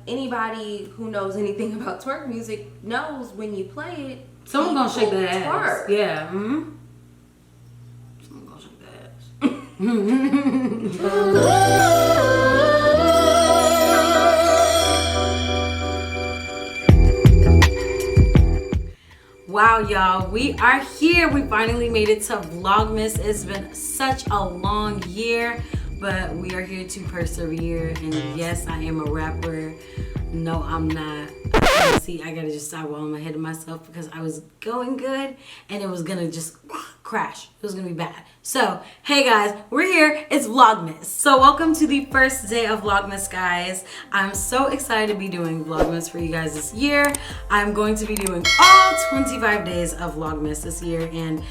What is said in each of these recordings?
anybody who knows anything about twerk music knows when you play it, someone gonna shake their ass. Twerk. Yeah. Mm-hmm. Someone gonna shake their ass. Wow, y'all, we are here. We finally made it to Vlogmas. It's been such a long year, but we are here to persevere. And yes, I am a rapper. No, I'm not. See, I gotta just stop while I'm ahead of myself because I was going good and it was gonna just crash. It was gonna be bad. So, hey guys, we're here. It's Vlogmas. So welcome to the first day of Vlogmas, guys. I'm so excited to be doing Vlogmas for you guys this year. I'm going to be doing all 25 days of Vlogmas this year, and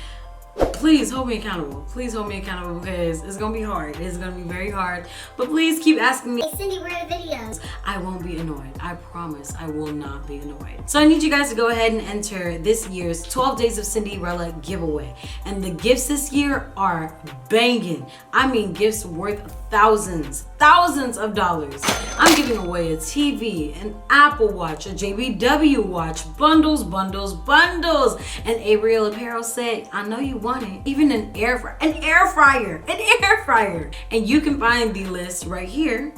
please hold me accountable. Please hold me accountable because it's gonna be hard. It's gonna be very hard. But please keep asking me. Hey Cindy, where are the videos? I won't be annoyed. I promise I will not be annoyed. So I need you guys to go ahead and enter this year's 12 Days of Cindyrella giveaway. And the gifts this year are banging. I mean gifts worth thousands of dollars. I'm giving away a TV, an Apple Watch, a JBW watch, bundles, an Ariel apparel set. I know you want it. Even an air fryer. And you can find the list right here.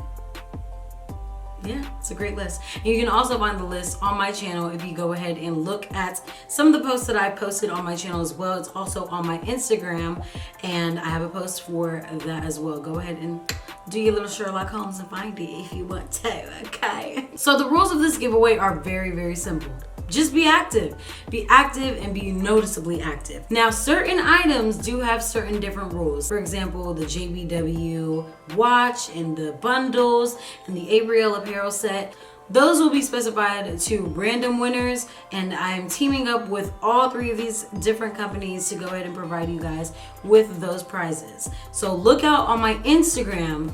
Yeah, it's a great list. And you can also find the list on my channel if you go ahead and look at some of the posts that I posted on my channel as well. It's also on my Instagram, and I have a post for that as well. Go ahead and do your little Sherlock Holmes and find it if you want to, okay? So the rules of this giveaway are very simple. Just be active. Be active and be noticeably active. Now, certain items do have certain different rules. For example, the JBW watch and the bundles and the Ariel apparel set. Those will be specified to random winners, and I'm teaming up with all three of these different companies to go ahead and provide you guys with those prizes. So look out on my Instagram,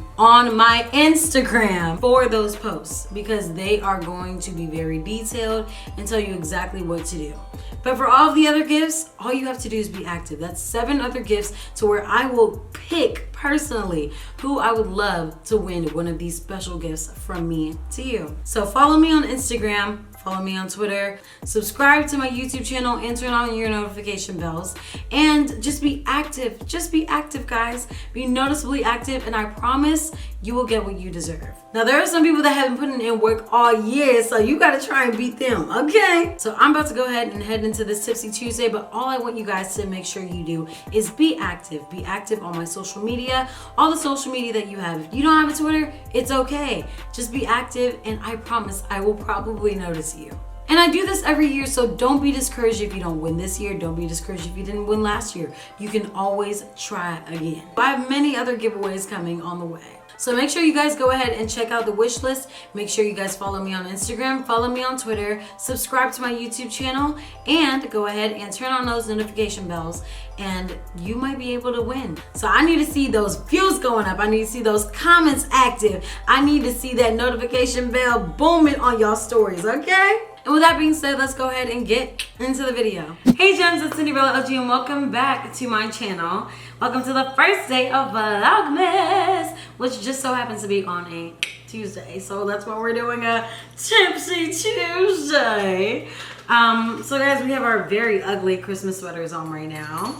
for those posts, because they are going to be very detailed and tell you exactly what to do. But for all of the other gifts, all you have to do is be active. That's 7 other gifts to where I will pick personally who I would love to win one of these special gifts from me to you. So follow me on Instagram, follow me on Twitter, subscribe to my YouTube channel, and turn on your notification bells. And just be active. Just be active, guys. Be noticeably active, and I promise you will get what you deserve. Now, there are some people that have been putting in work all year, so you gotta try and beat them, okay? So I'm about to go ahead and head into this Tipsy Tuesday, but all I want you guys to make sure you do is be active. Be active on my social media, all the social media that you have. If you don't have a Twitter, it's okay. Just be active, and I promise I will probably notice you. And I do this every year, so don't be discouraged if you don't win this year. Don't be discouraged if you didn't win last year. You can always try again. I have many other giveaways coming on the way. So make sure you guys go ahead and check out the wish list. Make sure you guys follow me on Instagram, follow me on Twitter, subscribe to my YouTube channel, and go ahead and turn on those notification bells, and you might be able to win. So I need to see those views going up. I need to see those comments active. I need to see that notification bell booming on y'all stories, okay? And with that being said, let's go ahead and get into the video. Hey gems, it's Cindyrella OG, and welcome back to my channel. Welcome to the first day of Vlogmas, which just so happens to be on a Tuesday. So that's why we're doing a Tipsy Tuesday. So guys, we have our very ugly Christmas sweaters on right now.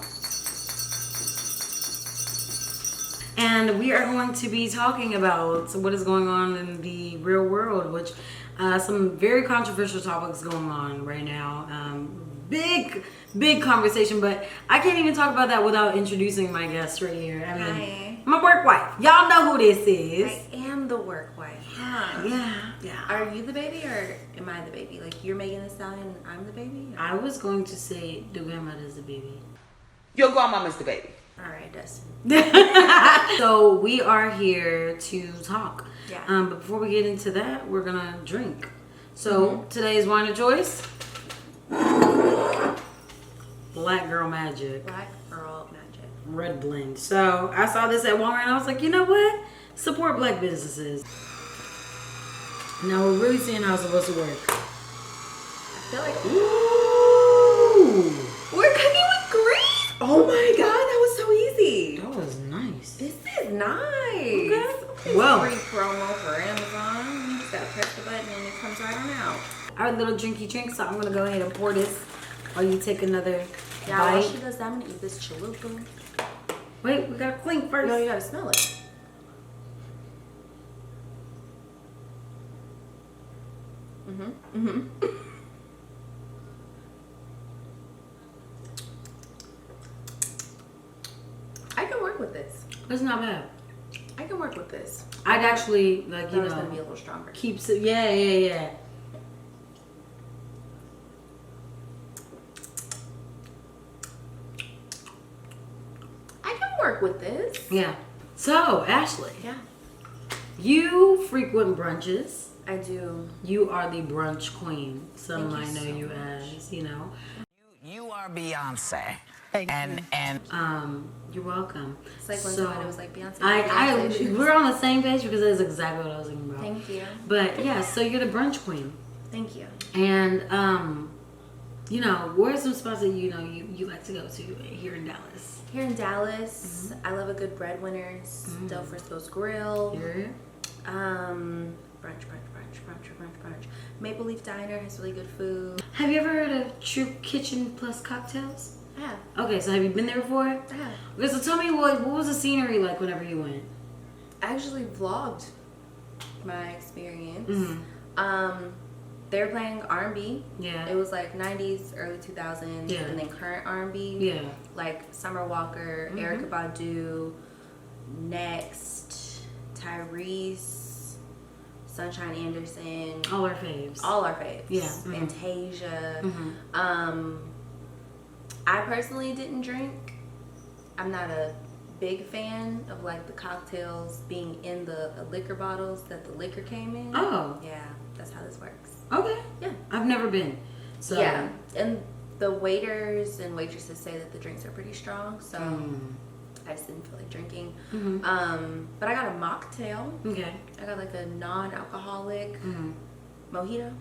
And we are going to be talking about what is going on in the real world, which some very controversial topics going on right now. Big conversation, but I can't even talk about that without introducing my guest right here. I mean, hi. My work wife. Y'all know who this is. I am the work wife. Huh? Yeah. Are you the baby or am I the baby? Like you're Megan Thee Stallion and I'm the baby? Or? I was going to say the grandmother's the baby. Your grandmama's the baby. All right, Dustin. So we are here to talk. Yeah. But before we get into that, we're gonna drink. So today's wine of choice, Black Girl Magic. Black Girl Magic. Red blend. So I saw this at Walmart and I was like, you know what? Support black businesses. Now we're really seeing how it's supposed to work. I feel like Ooh. we're cooking with grease. Oh my god, that was so easy. That was nice. This is nice. Okay. Well. Free promo for Amazon. You just gotta press the button and it comes right on out. Our little drinky drink, so I'm gonna go ahead and pour this while you take another Yeah, while bite. she does that, I'm gonna eat this chalupa. Wait, we gotta clink first. No, you gotta smell it. I can work with this. It's not bad. I can work with this. I'd actually, like, That you was know, gonna be a little stronger. keeps it. Yeah. I can work with this. Yeah. So, Ashley, Yeah, you frequent brunches. I do. You are the brunch queen. Some Thank you might know so you much. as, you know. You are Beyonce. Thank and you're welcome. It's like when So, somebody was like Beyonce. we're on the same page because that's exactly what I was thinking about. Thank you. But yeah, so you're the brunch queen. Thank you. And you know, where are some spots that you know you like to go to here in Dallas? Here in Dallas, I love a good breadwinners. Del Frisco's Grill. Here. Brunch. Maple Leaf Diner has really good food. Have you ever heard of True Kitchen plus Cocktails? I have. Okay, so have you been there before? I have. Okay, so tell me what was the scenery like whenever you went? I actually vlogged my experience. They were playing R&B. Yeah. It was like 90s, early 2000s, Yeah. and then current R&B. Yeah. Like Summer Walker, Erykah Badu, Next, Tyrese, Sunshine Anderson. All our faves. All our faves. Yeah. Fantasia. I personally didn't drink. I'm not a big fan of like the cocktails being in the liquor bottles that the liquor came in. Oh. Yeah, that's how this works. Okay. Yeah. I've never been. So Yeah, and the waiters and waitresses say that the drinks are pretty strong, so I just didn't feel like drinking. But I got a mocktail. Okay. I got like a non-alcoholic mojito.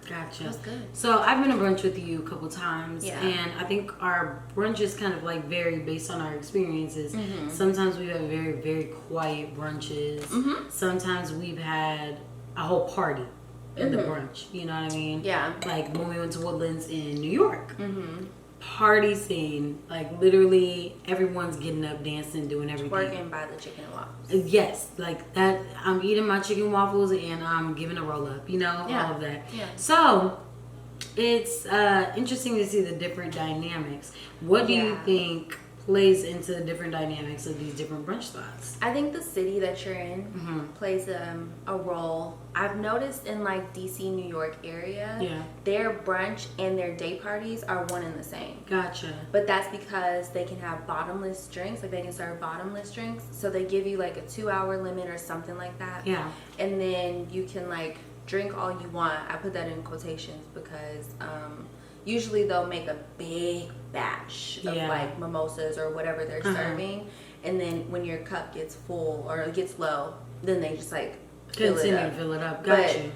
Gotcha. It was good. So I've been to brunch with you a couple times, Yeah. and I think our brunches kind of like vary based on our experiences. Sometimes we've had very, very quiet brunches. Sometimes we've had a whole party in the brunch. You know what I mean? Yeah. Like when we went to Woodlands in New York. Party scene, like literally everyone's getting up, dancing, doing everything. Working by the chicken and waffles. Yes, like that. I'm eating my chicken waffles and I'm giving a roll up, you know, Yeah. all of that. Yeah. So it's interesting to see the different dynamics. What do you Yeah. think plays into the different dynamics of these different brunch spots? I think the city that you're in plays a role. I've noticed in like DC, New York area, their brunch and their day parties are one and the same. Gotcha. But that's because they can have bottomless drinks, like they can serve bottomless drinks. So they give you like a 2-hour limit or something like that. Yeah. And then you can like drink all you want. I put that in quotations because usually they'll make a big batch of like mimosas or whatever they're serving. And then when your cup gets full or it gets low, then they just like fill it up. Gotcha.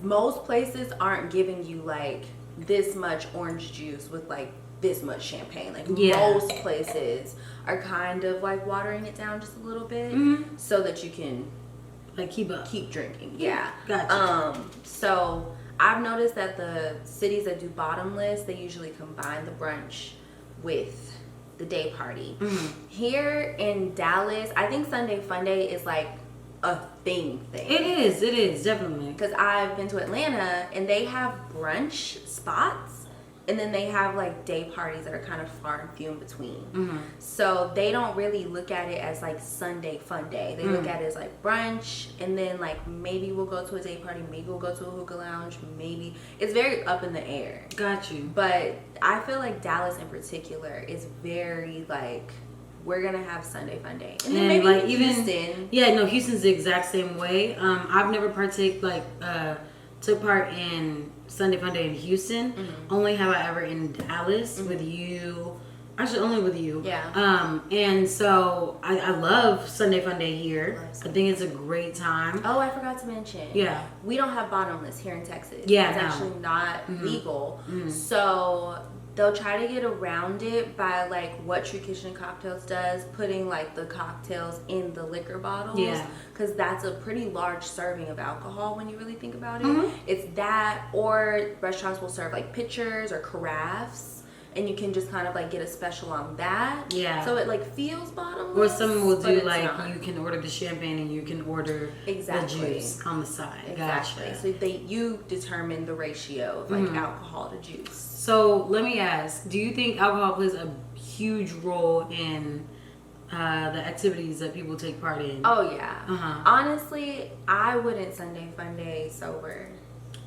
Most places aren't giving you like this much orange juice with like this much champagne. Like most places are kind of like watering it down just a little bit so that you can like keep drinking. Yeah. Gotcha. So I've noticed that the cities that do bottomless, they usually combine the brunch with the day party. Here in Dallas, I think Sunday Funday is like a thing. It is definitely. Because I've been to Atlanta and they have brunch spots and then they have like day parties that are kind of far and few in between. So they don't really look at it as like Sunday fun day. They look at it as like brunch and then like maybe we'll go to a day party, maybe we'll go to a hookah lounge, maybe. It's very up in the air. Got you. But I feel like Dallas in particular is very like, we're gonna have Sunday fun day. And then maybe like Houston. Houston's the exact same way. I've never took part in Sunday Fun Day in Houston. Only have I ever in Dallas with you. Actually, only with you. Yeah. And so I love Sunday Fun Day here. I think it's a great time. Oh, I forgot to mention. Yeah. We don't have bottomless here in Texas. Yeah, It's no. actually not legal. So they'll try to get around it by like what True Kitchen Cocktails does, putting like the cocktails in the liquor bottles. Yeah. Because that's a pretty large serving of alcohol when you really think about it. It's that, or restaurants will serve like pitchers or carafes. And you can just kind of like get a special on that. Yeah. So it like feels bottomless. Or someone will do but like it's not. you can order the champagne and you can order Exactly. the juice on the side. Exactly. Gotcha. So you determine the ratio of like alcohol to juice. So let me ask, do you think alcohol plays a huge role in the activities that people take part in? Oh yeah. Honestly, I wouldn't Sunday fun day sober.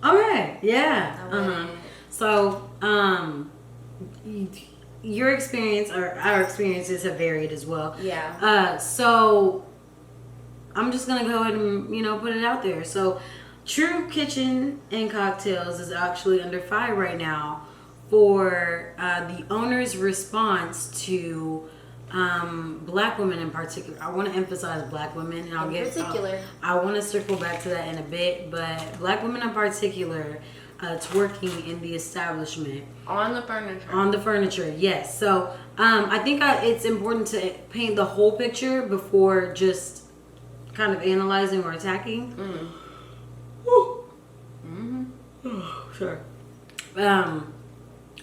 Okay. Yeah. I wouldn't. So your experience or our experiences have varied as well. Yeah. So I'm just gonna go ahead and put it out there. So True Kitchen and Cocktails is actually under fire right now for the owner's response to black women in particular. I want to emphasize black women, and I'll get particular. I want to circle back to that in a bit, but black women in particular. Twerking in the establishment. On the furniture. On the furniture, yes. So I think it's important to paint the whole picture before just kind of analyzing or attacking. Sure.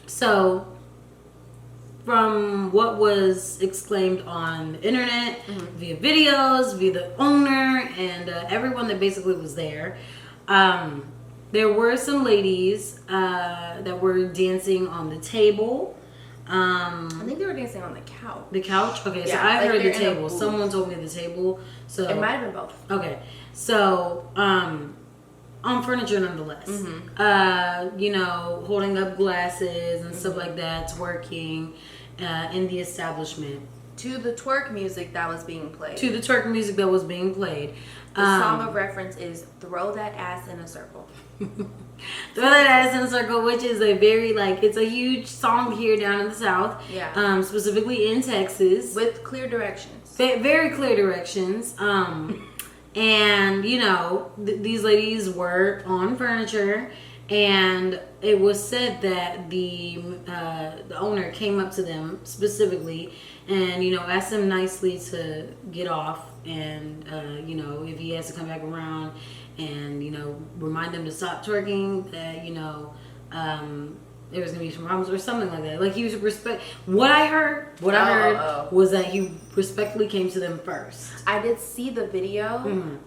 So from what was exclaimed on the internet, via videos, via the owner, and everyone that basically was there, there were some ladies that were dancing on the table. I think they were dancing on the couch. The couch? Okay, so Yeah, I like heard the they're in a table. booth. Someone told me the table. So It might have been both. Okay. So, on furniture nonetheless. Holding up glasses and stuff like that, twerking in the establishment. To the twerk music that was being played. To the twerk music that was being played. The song of reference is Throw That Ass in a Circle. Throw That Ass in a Circle, which is a very, it's a huge song here down in the South. Yeah. Specifically in Texas. With clear directions. Very clear directions. And, these ladies were on furniture. And it was said that the owner came up to them specifically and, asked them nicely to get off. And, if he has to come back around and, remind them to stop twerking, that, there was going to be some problems or something like that. Like, he was what I heard was that he respectfully came to them first. I did see the video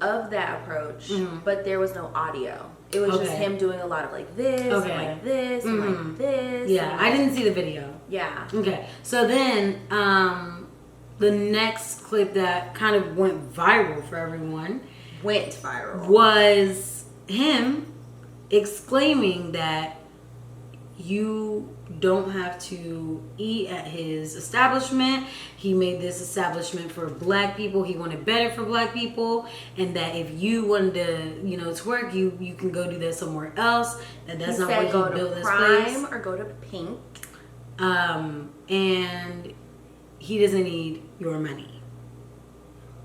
of that approach, but there was no audio. It was just him doing a lot of like this, and like this, and like this. Yeah, I didn't see the video. Yeah. Okay, so then the next clip that kind of went viral for everyone was him exclaiming that you don't have to eat at his establishment. He made this establishment for black people. He wanted better for black people, and that if you wanted to, twerk, you can go do that somewhere else. That's not why he built this place. Prime or go to Pink. And he doesn't need your money.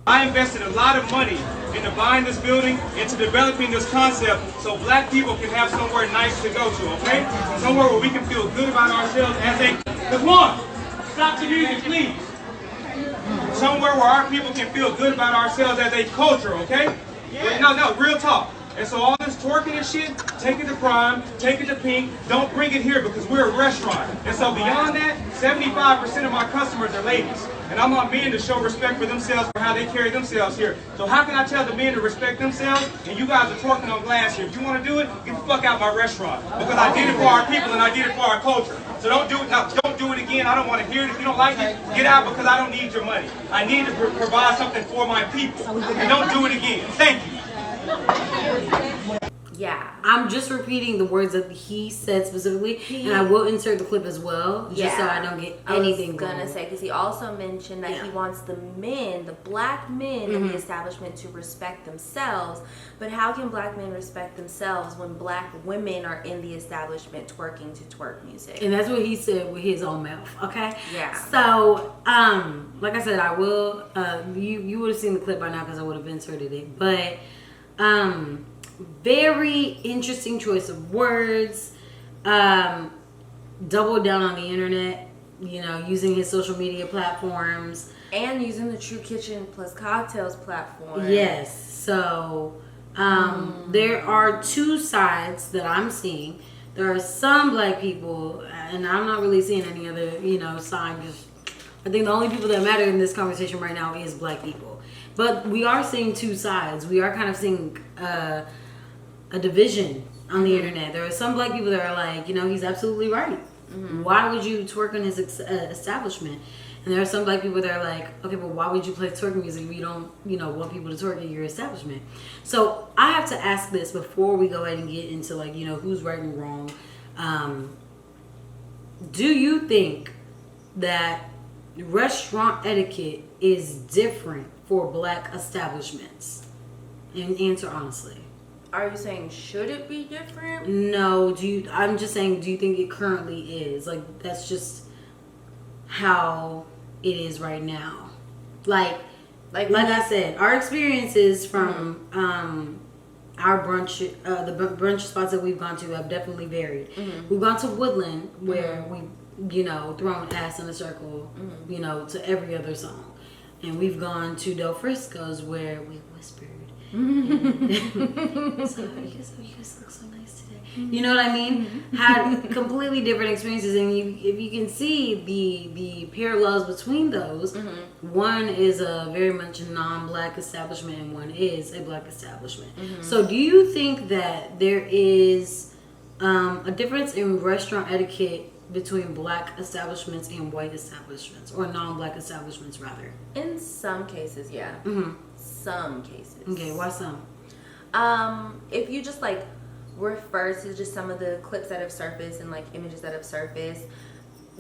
I invested a lot of money into buying this building, into developing this concept so black people can have somewhere nice to go to, okay? Somewhere where we can feel good about ourselves as a... Come on! Stop the music, please! Somewhere where our people can feel good about ourselves as a culture, okay? No, real talk. And so all this twerking and shit, take it to Prime, take it to Pink, don't bring it here because we're a restaurant. And so beyond that, 75% of my customers are ladies. And I want men to show respect for themselves for how they carry themselves here. So how can I tell the men to respect themselves and you guys are twerking on glass here? If you want to do it, get the fuck out my restaurant. Because I did it for our people and I did it for our culture. So don't do it now. Don't do it again. I don't want to hear it. If you don't like it, get out because I don't need your money. I need to provide something for my people. And don't do it again. Thank you. Yeah. I'm just repeating the words that he said specifically, and I will insert the clip as well, just so I don't get anything wrong. I was gonna say, because he also mentioned that he wants the men, the black men in the establishment to respect themselves. But how can black men respect themselves when black women are in the establishment twerking to twerk music? And that's what he said with his own mouth, okay? Yeah. So, like I said, I will, you would have seen the clip by now because I would have inserted it, but, very interesting choice of words. doubled down on the internet, you know, using his social media platforms. And using the True Kitchen plus Cocktails platform. Yes. So there are two sides that I'm seeing. There are some black people, and I'm not really seeing any other, you know, side. I think the only people that matter in this conversation right now is black people. But we are seeing two sides. We are kind of seeing a division on the internet. There are some black people that are like, you know, he's absolutely right. Why would you twerk in his establishment? And there are some black people that are like, okay, but why would you play twerk music if you don't, you know, want people to twerk in your establishment? So I have to ask this before we go ahead and get into, like, you know, who's right and wrong. Do you think that restaurant etiquette is different for black establishments? And answer honestly. Are you saying should it be different? No. I'm just saying, do you think it currently is? Like, that's just how it is right now. Like I said, our experiences from our brunch, the brunch spots that we've gone to have definitely varied. We've gone to Woodland, where we, you know, thrown ass in a circle, you know, to every other song. And we've gone to Del Frisco's, where we whispered. So you guys look so nice today. You know what I mean? Had completely different experiences, and if you can see the parallels between those, one is a very much non-black establishment, and one is a black establishment. So, do you think that there is a difference in restaurant etiquette between black establishments and white establishments, or non-black establishments rather? In some cases, yeah. Some cases. Okay, why some? If you just like refer to just some of the clips that have surfaced and like images that have surfaced,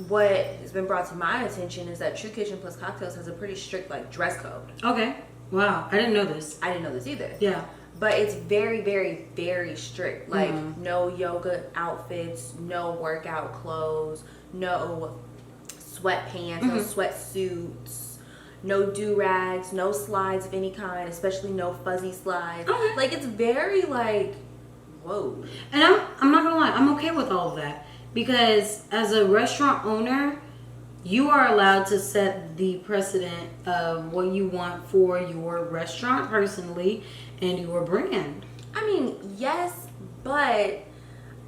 what has been brought to my attention is that True Kitchen plus Cocktails has a pretty strict like dress code. Okay. Wow, I didn't know this. I didn't know this either. Yeah. But it's very, very, very strict. Like no yoga outfits, no workout clothes, no sweatpants, no sweatsuits. No do-rags, no slides of any kind, especially no fuzzy slides. Okay. Like, it's very, like, whoa. And I'm not gonna lie, I'm okay with all of that. Because as a restaurant owner, you are allowed to set the precedent of what you want for your restaurant personally and your brand. I mean, yes, but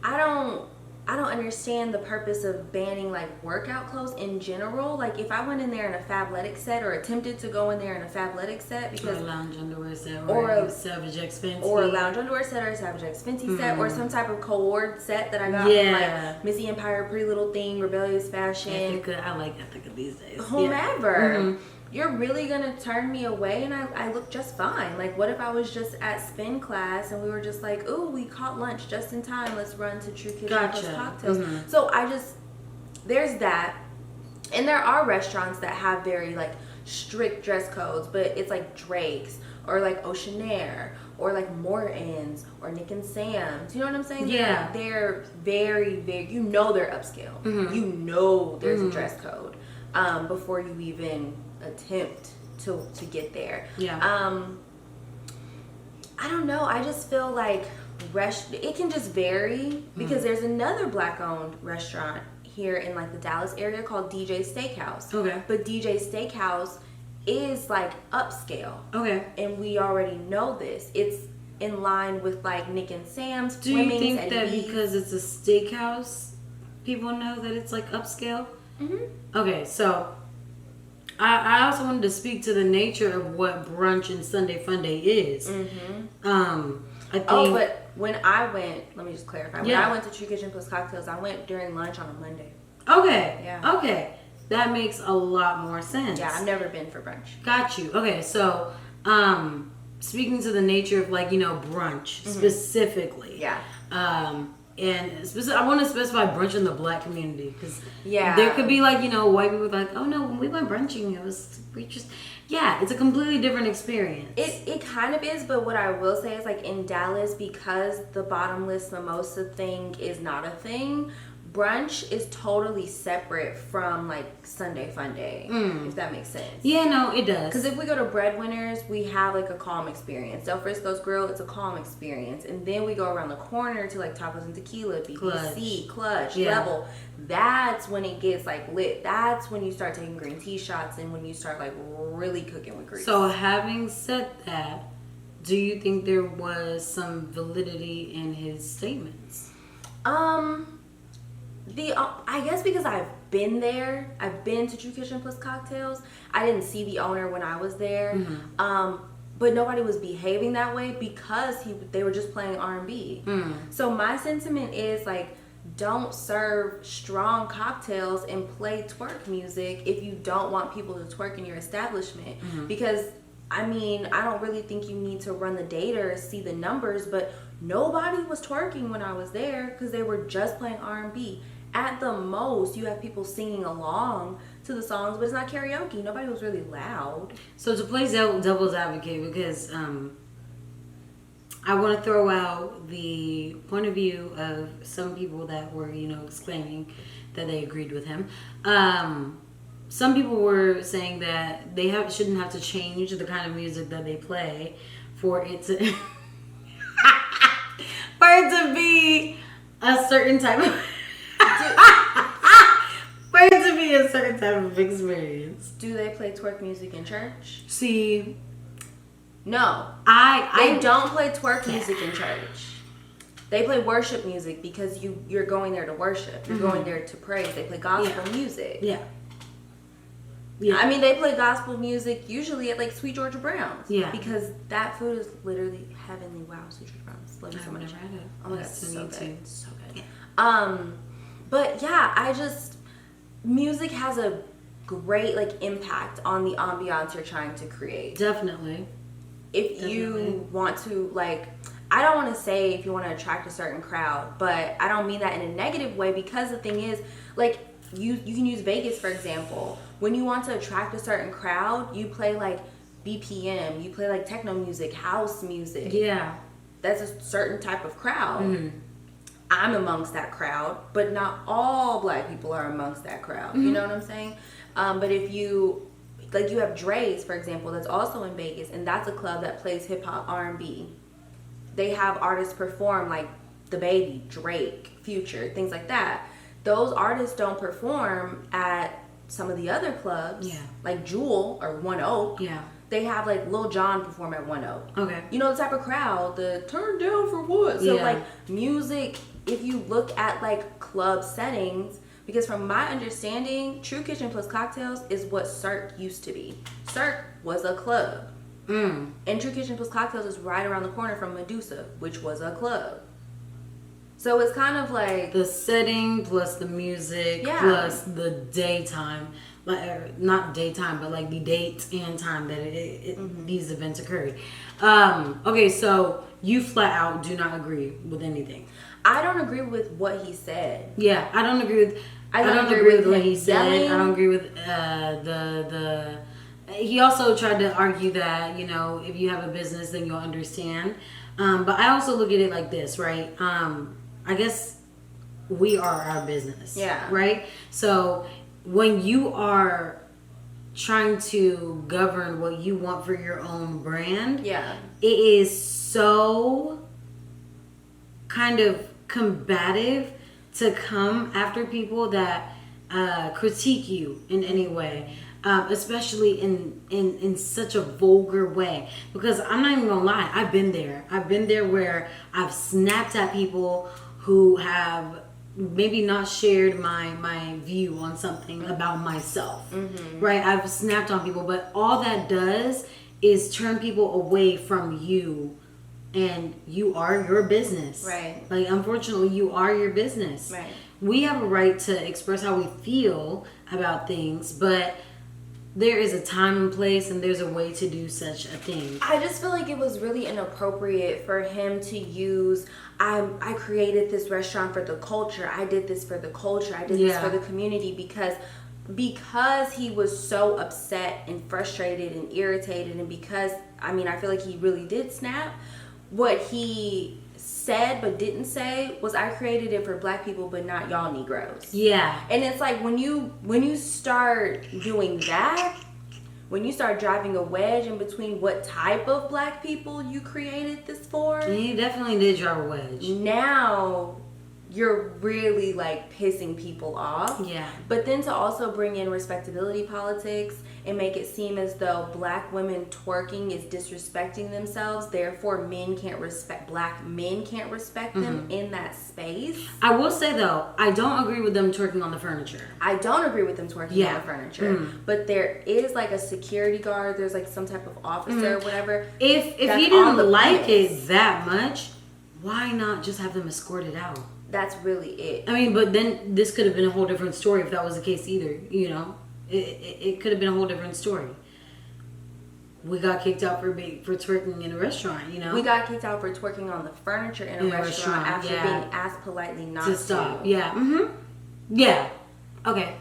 I don't understand the purpose of banning like workout clothes in general. Like if I went in there in a Fabletics set or attempted to go in there in a Fabletics set because or a lounge underwear set or a Savage X Fenty or a lounge underwear set or a Savage X Fenty set or some type of co-ord set that I got from like Missy Empire, Pretty Little Thing, Rebellious Fashion. Ethnica, I like Ethnica these days. Whomever. You're really gonna turn me away, and I look just fine. Like, what if I was just at spin class and we were just like, ooh, we caught lunch just in time. Let's run to True Kitchen plus Cocktails. So there's that, and there are restaurants that have very like strict dress codes, but it's like Drake's or like Oceanair or like Morton's or Nick and Sam's. You know what I'm saying? Yeah. They're very, very. You know they're upscale. You know there's a dress code before you even attempt to get there. I don't know, I just feel like it can just vary because there's another black owned restaurant here in like the Dallas area called DJ's Steakhouse. But DJ's Steakhouse is like upscale. And we already know this. It's in line with like Nick and Sam's. Do you think that because it's a steakhouse, people know that it's like upscale? Okay, so I also wanted to speak to the nature of what brunch and Sunday Funday is. I think. Oh, but when I went, let me just clarify. When I went to True Kitchen plus Cocktails, I went during lunch on a Monday. Okay, that makes a lot more sense. Yeah, I've never been for brunch. Got you. Okay, so speaking to the nature of like, you know, brunch specifically. And I want to specify brunch in the black community because there could be like, you know, white people like, oh no, when we went brunching, it's a completely different experience. It kind of is, but what I will say is like in Dallas, because the bottomless mimosa thing is not a thing, Brunch is totally separate from like Sunday Fun Day, if that makes sense. Yeah, no, it does. Because if we go to Breadwinners, we have like a calm experience. Del Frisco's Grill, it's a calm experience. And then we go around the corner to like Tacos and Tequila, BBC, Clutch, Level. That's when it gets like lit. That's when you start taking green tea shots and when you start like really cooking with grease. So having said that, do you think there was some validity in his statements? I guess because I've been there, I've been to True Kitchen plus Cocktails. I didn't see the owner when I was there, but nobody was behaving that way because they were just playing R&B. So my sentiment is like, don't serve strong cocktails and play twerk music if you don't want people to twerk in your establishment. Because I mean, I don't really think you need to run the data or see the numbers, but nobody was twerking when I was there because they were just playing R&B. At the most, you have people singing along to the songs, but it's not karaoke. Nobody was really loud. So to play devil's advocate, because I want to throw out the point of view of some people that were, exclaiming that they agreed with him. Some people were saying that they shouldn't have to change the kind of music that they play for it to be a certain type of for it to be a certain type of experience. Do they play twerk music in church? See, no. I don't play twerk music in church. They play worship music because you're going there to worship. You're going there to praise. They play gospel music. Yeah. I mean, they play gospel music usually at like Sweet Georgia Brown's. Yeah. Because that food is literally heavenly. Wow, Sweet Georgia Brown's. Love you so much. Never had it. Oh my god, it's so good. Too. So good. Yeah. But yeah, music has a great like impact on the ambiance you're trying to create. Definitely. If you want to like, I don't want to say if you want to attract a certain crowd, but I don't mean that in a negative way, because the thing is, like, you can use Vegas for example. When you want to attract a certain crowd, you play like BPM, you play like techno music, house music. Yeah. That's a certain type of crowd. I'm amongst that crowd, but not all black people are amongst that crowd. You know what I'm saying? But if you have Dre's, for example, that's also in Vegas, and that's a club that plays hip hop, R&B. They have artists perform like The Baby, Drake, Future, things like that. Those artists don't perform at some of the other clubs, like Jewel or One Oak. Yeah. They have like Lil Jon perform at One Oak. Okay. You know the type of crowd, the turn down for what? So like music, if you look at like club settings, because from my understanding, True Kitchen plus Cocktails is what Cirque used to be. Cirque was a club. And True Kitchen plus Cocktails is right around the corner from Medusa, which was a club. So it's kind of like the setting plus the music plus the daytime, like not daytime, but like the date and time that these events occurred. Okay, so you flat out do not agree with anything. I don't agree with what he said. Yeah, I don't agree with. I don't agree with what he said. I don't agree with the. He also tried to argue that if you have a business, then you'll understand. But I also look at it like this, right? I guess we are our business. Yeah. Right? So when you are trying to govern what you want for your own brand, it is so kind of combative to come after people that critique you in any way. Especially in such a vulgar way, because I'm not even gonna lie, I've been there where I've snapped at people who have maybe not shared my view on something about myself, right? I've snapped on people, but all that does is turn people away from you, and you are your business, right? Like, unfortunately, you are your business, right? We have a right to express how we feel about things, but there is a time and place, and there's a way to do such a thing. I just feel like it was really inappropriate for him to use, I created this restaurant for the culture. I did this for the culture. I did this for the community, because he was so upset and frustrated and irritated, and because, I feel like he really did snap. What he said but didn't say was, I created it for black people but not y'all Negroes. Yeah. And it's like when you start doing that, when you start driving a wedge in between what type of black people you created this for, You definitely did drive a wedge. now you're really like pissing people off. Yeah. But then to also bring in respectability politics and make it seem as though black women twerking is disrespecting themselves, therefore black men can't respect them in that space. I will say though, I don't agree with them twerking on the furniture. I don't agree with them twerking on the furniture. But there is like a security guard, there's like some type of officer or whatever. If that's you didn't on the like premise. it that much, why not just have them escorted out? That's really it. I mean, but then this could have been a whole different story if that was the case either, you know? It could have been a whole different story. We got kicked out for twerking in a restaurant, you know? We got kicked out for twerking on the furniture in a restaurant after being asked politely not to stop. Yeah. Mm-hmm. Yeah. Okay.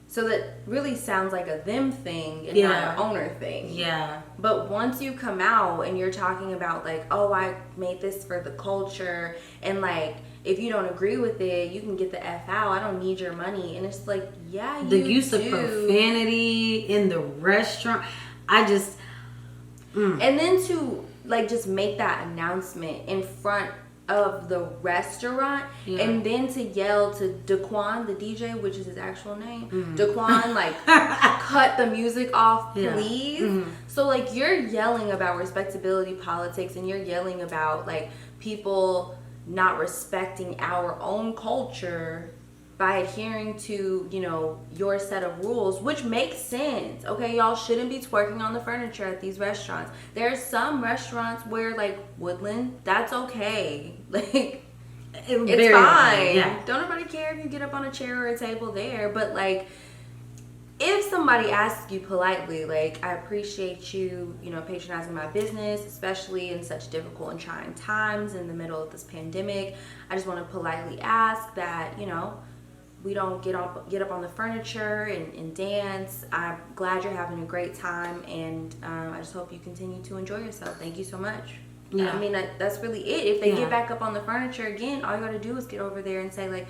So that really sounds like a them thing and Yeah. not an owner thing. Yeah. But once you come out and you're talking about like, oh, I made this for the culture, and like, if you don't agree with it, you can get the F out. I don't need your money. And it's like, yeah, you The use do. of profanity in the restaurant. I just... And then to like just make that announcement in front of the restaurant, and then to yell to Daquan, the DJ, which is his actual name, Daquan, like, cut the music off, please. So like, you're yelling about respectability politics, and you're yelling about like people not respecting our own culture by adhering to, you know, your set of rules, which makes sense. Okay, y'all shouldn't be twerking on the furniture at these restaurants. There are some restaurants where, like Woodland, that's okay. Like, it's fine. Yeah. Don't nobody care if you get up on a chair or a table there. But like, if somebody asks you politely, like, I appreciate you, you know, patronizing my business, especially in such difficult and trying times in the middle of this pandemic, I just want to politely ask that, you know, we don't get up on the furniture and dance. I'm glad you're having a great time, and I just hope you continue to enjoy yourself. Thank you so much. Yeah. I mean, that's really it. If they get back up on the furniture again, all you gotta do is get over there and say like,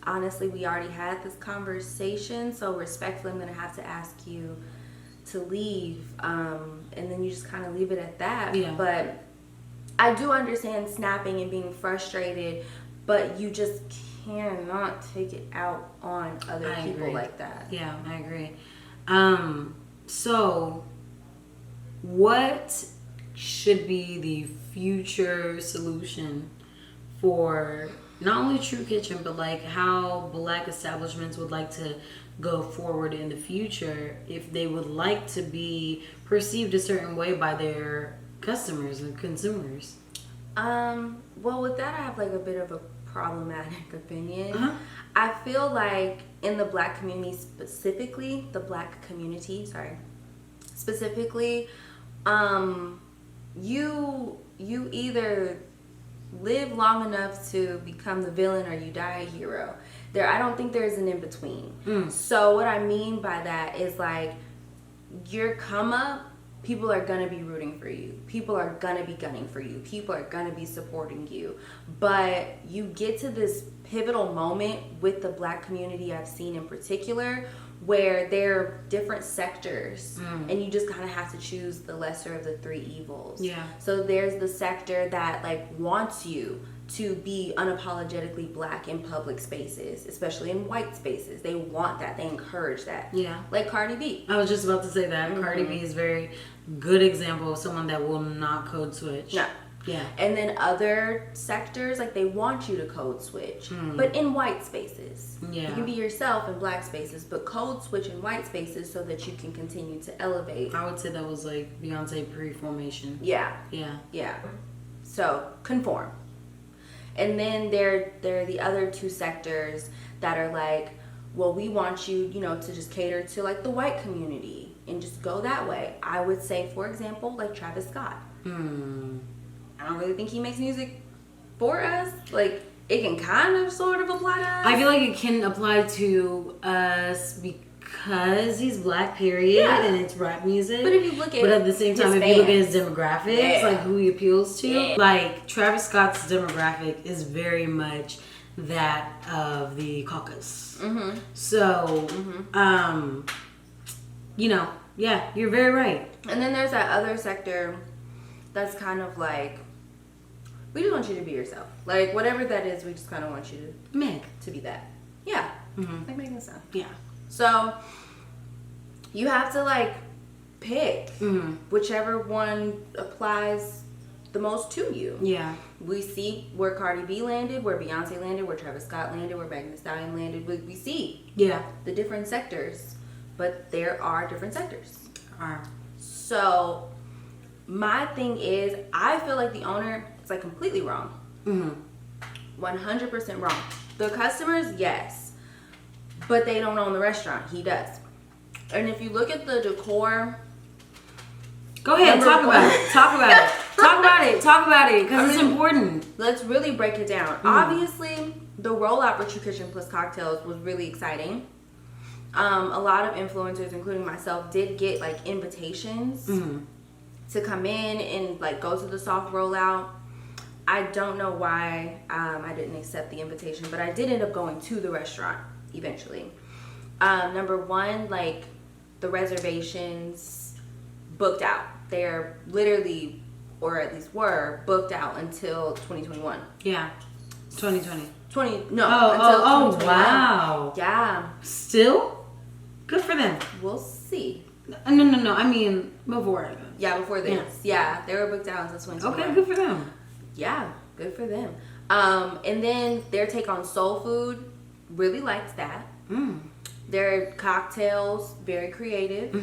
honestly, we already had this conversation, so respectfully, I'm gonna have to ask you to leave, and then you just kind of leave it at that. Yeah. But I do understand snapping and being frustrated, but you just cannot take it out on other people like that. Yeah, I agree. So what should be the future solution for not only True Kitchen, but like how black establishments would like to go forward in the future if they would like to be perceived a certain way by their customers and consumers? Well, with that, I have like a bit of a problematic opinion. I feel like in the black community specifically, you either live long enough to become the villain or you die a hero. I don't think there's an in between. So what I mean by that is like, your come up, people are gonna be rooting for you. People are gonna be gunning for you. People are gonna be supporting you. But you get to this pivotal moment with the black community, I've seen in particular, where there are different sectors and you just kind of have to choose the lesser of the three evils. Yeah. So there's the sector that like wants you to be unapologetically black in public spaces, especially in white spaces. They want that. They encourage that. Yeah. Like Cardi B. I was just about to say that. Cardi B is a very good example of someone that will not code switch. No. Yeah. And then other sectors, like they want you to code switch, but in white spaces. Yeah. You can be yourself in black spaces, but code switch in white spaces so that you can continue to elevate. I would say that was like Beyonce pre-formation. Yeah. Yeah. Yeah. So conform. And then there are the other two sectors that are like, well, we want you, you know, to just cater to like the white community and just go that way. I would say, for example, like Travis Scott. I don't really think he makes music for us. Like, it can kind of sort of apply to us. I feel like it can apply to us because he's black, period, Yeah. and it's rap music. But if you look at But at the same time, his if you look at fans, his demographics, yeah. like who he appeals to, Yeah. like Travis Scott's demographic is very much that of the caucus. Mm-hmm. So, you know, yeah, you're very right. And then there's that other sector that's kind of like, we just want you to be yourself. Like, whatever that is, we just kind of want you Meg. to be that. Yeah. Mm-hmm. Like making sense. Yeah. So, you have to, like, pick Mm-hmm. whichever one applies the most to you. Yeah. We see where Cardi B landed, where Beyonce landed, where Travis Scott landed, where Megan Thee Stallion landed. We see Yeah. the different sectors, but there are different sectors. Are. So, my thing is, I feel like the owner is like completely wrong. 100% wrong. The customers, yes, but they don't own the restaurant. He does. And if you look at the decor, Go ahead, talk about it. Talk about it. Talk about it. Talk about it, because it's important. let's really break it down. Obviously, the rollout for True Kitchen plus Cocktails was really exciting. A lot of influencers, including myself, did get like invitations to come in and like go to the soft rollout. I don't know why I didn't accept the invitation, but I did end up going to the restaurant eventually. Number one, like the reservations booked out. They're literally, or at least were, booked out until 2021. Yeah. 2020. Until Oh, 2021. wow. Yeah, Still? Good for them. we'll see. No. I mean, before. Yeah, before this. Yeah, they were booked out until 2021. Okay, good for them. Yeah, good for them. And then their take on soul food, really liked that. Their cocktails, very creative.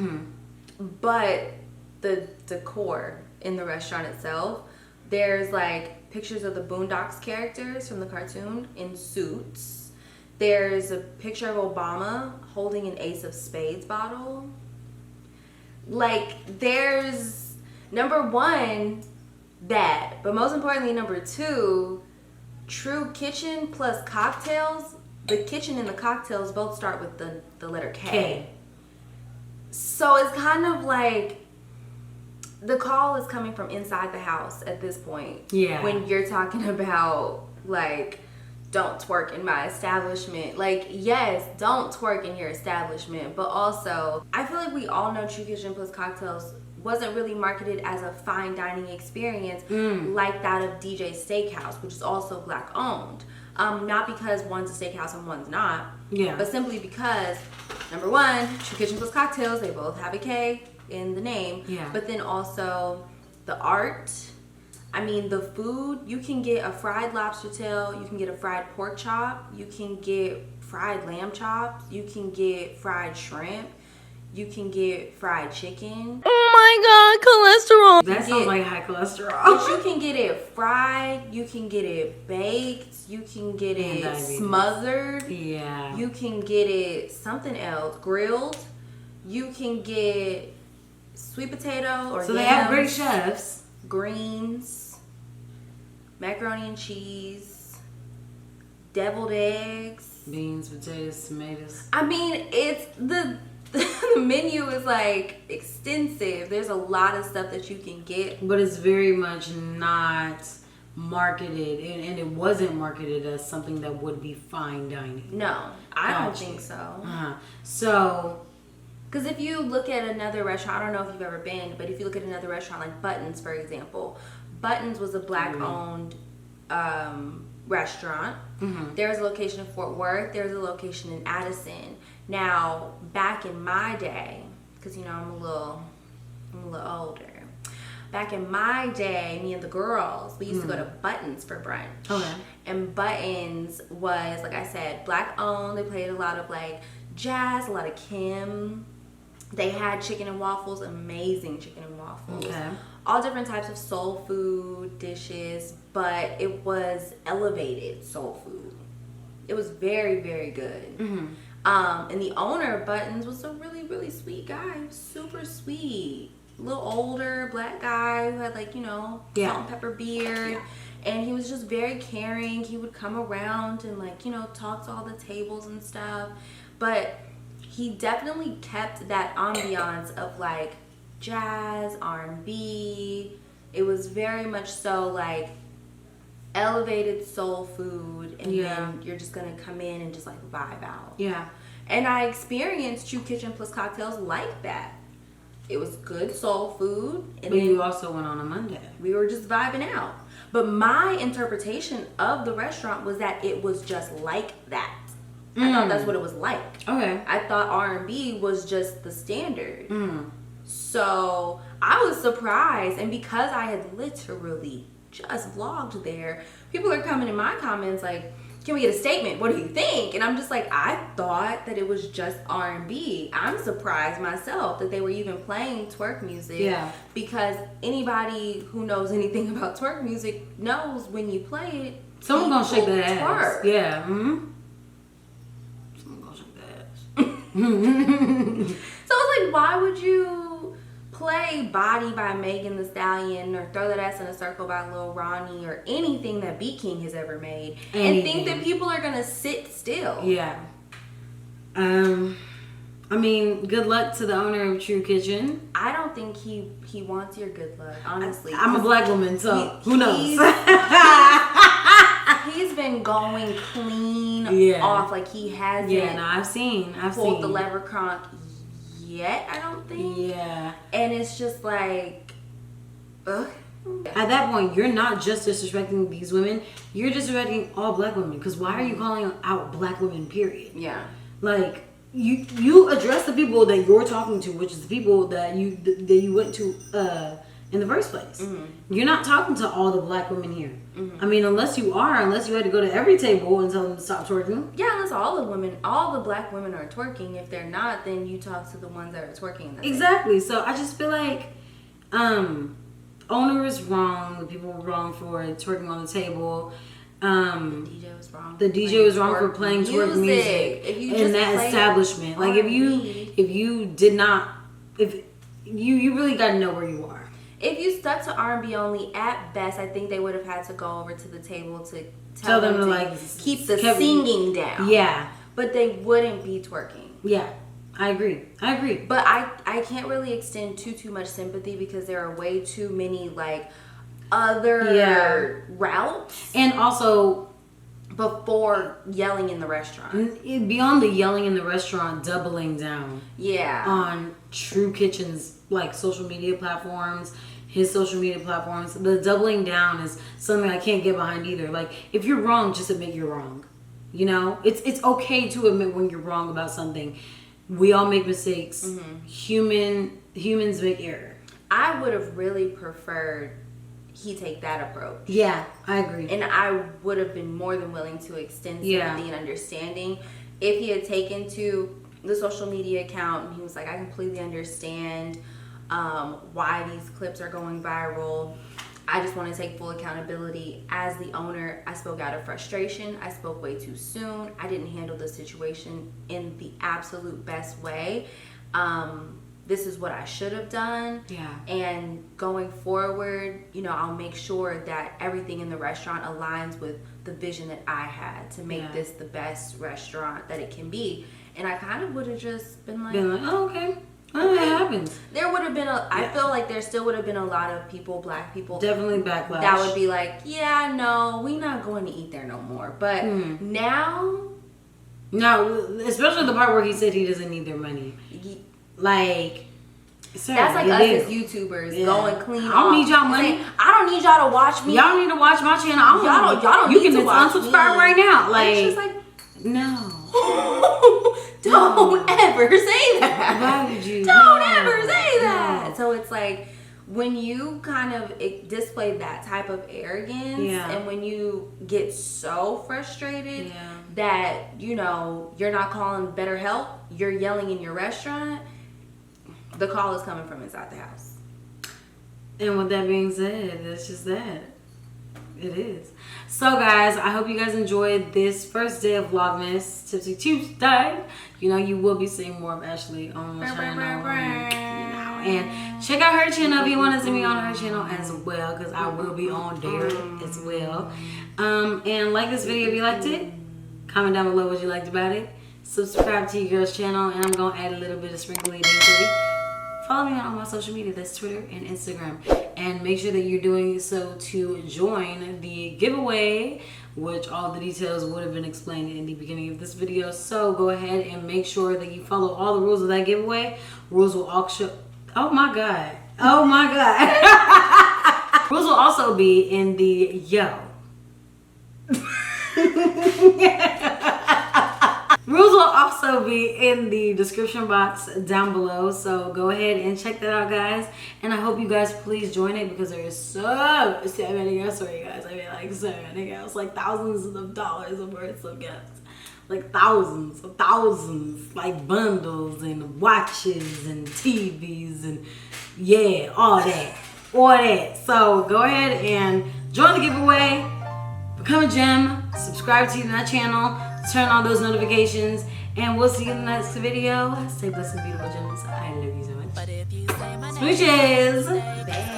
But the decor in the restaurant itself, there's like pictures of the Boondocks characters from the cartoon in suits. There's a picture of Obama holding an Ace of Spades bottle. Like, there's, number one, that. But most importantly, number two, True Kitchen plus Cocktails. The kitchen and the cocktails both start with the letter K. So it's kind of like the call is coming from inside the house at this point. Yeah. When you're talking about, like, don't twerk in my establishment. Like, yes, don't twerk in your establishment. But also, I feel like we all know True Kitchen plus Cocktails wasn't really marketed as a fine dining experience like that of DJ's Steakhouse, which is also black owned. Not because one's a steakhouse and one's not. Yeah. But simply because, number one, True Kitchen plus Cocktails, they both have a K in the name. Yeah. But then also the art. I mean, the food, you can get a fried lobster tail, you can get a fried pork chop, you can get fried lamb chops, you can get fried shrimp, you can get fried chicken. Oh my God, cholesterol! That sounds like high cholesterol. But you can get it fried, you can get it baked, you can get And it diabetes. smothered, Yeah. you can get it something else, grilled, you can get sweet potato or So they have great yams, chefs. greens, macaroni and cheese, deviled eggs. Beans, potatoes, tomatoes. I mean, it's the menu is like extensive. There's a lot of stuff that you can get. But it's very much not marketed, and it wasn't marketed as something that would be fine dining. No, I don't Gotcha. think so. So, Because if you look at another restaurant, I don't know if you've ever been, but if you look at another restaurant like Buttons, for example, Buttons was a black-owned restaurant. There's a location in Fort Worth. There's a location in Addison. Now, back in my day, because you know I'm a little older. Back in my day, me and the girls, we used to go to Buttons for brunch. Okay. And Buttons was, like I said, black-owned. They played a lot of like jazz, a lot of Kim. They had chicken and waffles, amazing chicken and waffles. Okay. All different types of soul food dishes, but it was elevated soul food. It was very, very good. And the owner of Buttons was a really, really sweet guy. He was super sweet. A little older, black guy who had like, you know, Yeah. salt and pepper beard. And he was just very caring. He would come around and like, you know, talk to all the tables and stuff. But he definitely kept that ambiance of like jazz, R&B. It was very much so like elevated soul food, and then you're just gonna come in and just like vibe out. Yeah. And I experienced True Kitchen plus Cocktails like that. It was good soul food, and But you also went on a Monday. we were just vibing out. But my interpretation of the restaurant was that it was just like that. I thought that's what it was like. Okay. I thought R&B was just the standard. So I was surprised, and because I had literally just vlogged there, people are coming in my comments like, can we get a statement? What do you think? And I'm just like, I thought that it was just R&B. I'm surprised myself that they were even playing twerk music. Yeah. Because anybody who knows anything about twerk music knows when you play it, Someone gonna shake that ass. twerk. Yeah. Someone gonna shake that ass. So it's like, why would you play Body by Megan Thee Stallion or Throw That Ass in a Circle by Lil Ronnie or anything that Beat King has ever made and think that people are gonna sit still? Yeah. I mean, good luck to the owner of True Kitchen. I don't think he wants your good luck, honestly. I'm a black woman, so who knows? He's been going clean off. Like, he hasn't I've seen pulled the lever cronk yet, I don't think. Yeah. And it's just like, ugh. At that point, you're not just disrespecting these women, you're disrespecting all black women. Because why are you calling out black women, period? Yeah. Like, you address the people that you're talking to, which is the people that you went to in the first place. You're not talking to all the black women here. I mean, unless you had to go to every table and tell them to stop twerking. Yeah, unless all the black women are twerking. If they're not, then you talk to the ones that are twerking. Exactly. So I just feel like owner is wrong. The people were wrong for twerking on the table. The DJ was wrong. The DJ was wrong for playing twerk music in that establishment. Like, if you did not, if you really got to know where you are. If you stuck to R&B only, at best, I think they would have had to go over to the table to tell them to like keep the singing down. Yeah. But they wouldn't be twerking. Yeah. I agree. But I can't really extend too much sympathy because there are way too many like other routes. And also before yelling in the restaurant. Beyond the yelling in the restaurant, doubling down. Yeah. On True Kitchen's like social media platforms, his social media platforms. The doubling down is something I can't get behind either. Like, if you're wrong, just admit you're wrong. You know? It's okay to admit when you're wrong about something. We all make mistakes. Humans make error. I would have really preferred he take that approach. Yeah, I agree. And I would have been more than willing to extend sympathy and understanding if he had taken to the social media account and he was like, I completely understand why these clips are going viral. I just want to take full accountability. As the owner, I spoke out of frustration. I spoke way too soon. I didn't handle the situation in the absolute best way. This is what I should have done. Yeah. And going forward, you know, I'll make sure that everything in the restaurant aligns with the vision that I had to make this the best restaurant that it can be. And I kind of would have just been like, oh, okay. Oh, that happens. There would have been I feel like there still would have been a lot of people, black people. Definitely backlash. That would be like, yeah, no, we not going to eat there no more. But now, especially the part where he said he doesn't need their money. Like, sir, that's like us as YouTubers going clean. I don't need y'all money. Saying, I don't need y'all to watch me. Y'all need to watch my channel. Y'all don't you need can to watch unsubscribe me right now. Like, it's just like, no. Don't ever say that. Why would you? Don't ever say that. So it's like, when you kind of display that type of arrogance and when you get so frustrated that, you know, you're not calling better help, you're yelling in your restaurant, the call is coming from inside the house. And with that being said, that's just that. It is. So guys, I hope you guys enjoyed this first day of Vlogmas, Tipsy Tuesday. You know, you will be seeing more of Ashley on my channel. And check out her channel if you want to see me on her channel as well, because I will be on there as well. And like this video if you liked it. Comment down below what you liked about it. subscribe to your girl's channel, and I'm gonna add a little bit of sprinkly dinkly. Follow me on all my social media. That's Twitter and Instagram. And make sure that you're doing so to join the giveaway, which all the details would have been explained in the beginning of this video. So go ahead and make sure that you follow all the rules of that giveaway. Rules will also, oh my God. Rules will also be in the Rules will also be in the description box down below. So go ahead and check that out, guys. And I hope you guys please join it because there is so many gifts for you guys. I mean, like so many gifts, like thousands of dollars worth of gifts. Like thousands, like bundles and watches and TVs and yeah, all that. So go ahead and join the giveaway, become a gem, subscribe to my channel, turn on those notifications, and we'll see you in the next video. Stay blessed and beautiful gems. I love you so much. Smooches!